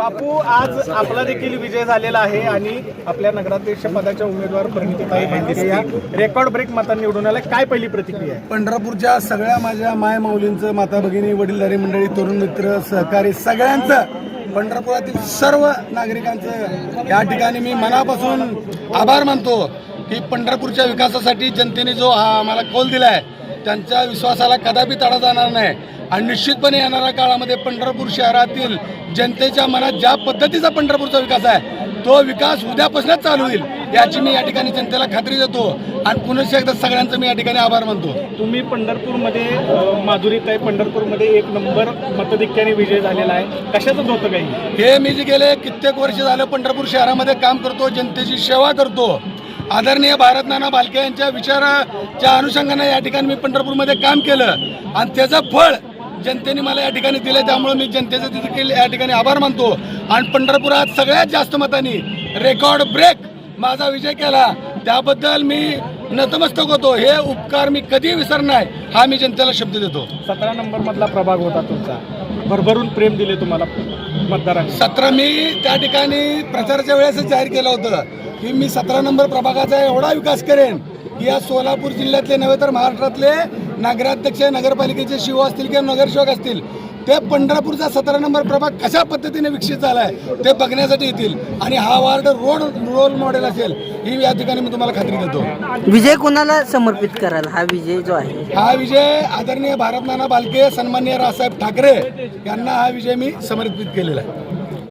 बापू, आज आपला देखील विजय झालेला आहे आणि आपल्या नगराध्यक्ष पदाच्या उमेदवार परिणितीताई भांडे या रेकॉर्ड ब्रेक मतांनी निवडून आल्या. काय पहिली प्रतिक्रिया आहे? पंढरपूरच्या सगळ्या माझ्या माय माऊलींचं, माता भगिनी, वडीलधारी मंडळी, तरुण मित्र, सहकारी सगळ्यांचं, पंढरपुरातील सर्व नागरिकांचं या ठिकाणी मी मनापासून आभार मानतो की पंढरपूरच्या विकासासाठी जनतेने जो हा आम्हाला कौल दिला आहे त्यांच्या विश्वासाला कदापि तडा जाणार नाही आणि निश्चितपणे येणाऱ्या काळामध्ये पंढरपूर शहरातील जनतेच्या मनात ज्या पद्धतीचा पंढरपूरचा विकास आहे तो विकास उद्यापासूनच चालू होईल याची मी या ठिकाणी जनतेला खात्री देतो आणि पुन्हा एकदा सगळ्यांचं मी या ठिकाणी आभार मानतो. तुम्ही पंढरपूरमध्ये माधुरीताई पंढरपूरमध्ये 1 नंबर मतधिक्याने विजय झालेला आहे. कशाचं होतं काही? हे मी जे गेले कित्येक वर्ष झालं पंढरपूर शहरामध्ये काम करतो, जनतेची सेवा करतो. आदरणीय भारत नाना भालके यांच्या विचाराच्या अनुषंगाने या ठिकाणी मी पंढरपूरमध्ये काम केलं आणि त्याचं फळ जनतेने मला या ठिकाणी दिलं. त्यामुळे मी जनतेचं देखील या ठिकाणी आभार मानतो आणि पंढरपुरात सगळ्यात जास्त मतांनी रेकॉर्ड ब्रेक माझा विजय केला त्याबद्दल मी नतमस्तक होतो. हे उपकार मी कधी विसरणार हा मी जनतेला शब्द देतो. 17 नंबर मधला प्रभाग होता तुमचा, भरभरून प्रेम दिले तुम्हाला मतदारांनी. 17 मी त्या ठिकाणी प्रचाराच्या वेळेसच जाहीर केलं होतं की मी 17 नंबर प्रभागाचा एवढा विकास करेन की या सोलापूर जिल्ह्यातले नव्हे तर महाराष्ट्रातले नगराध्यक्ष, नगरपालिकेचे शिव असतील किंवा नगरसेवक असतील ते पंढरपूरचा 17 नंबर प्रभाग कशा पद्धतीने विकसित झाला आहे ते बघण्यासाठी येतील आणि हा वार्ड रोल मॉडेल असेल ही या ठिकाणी मी तुम्हाला खात्री देतो. विजय कोणाला समर्पित कराल हा विजय जो आहे? हा विजय आदरणीय भारत नाना भालके, सन्माननीय रावसाहेब ठाकरे यांना हा विजय मी समर्पित केलेला आहे.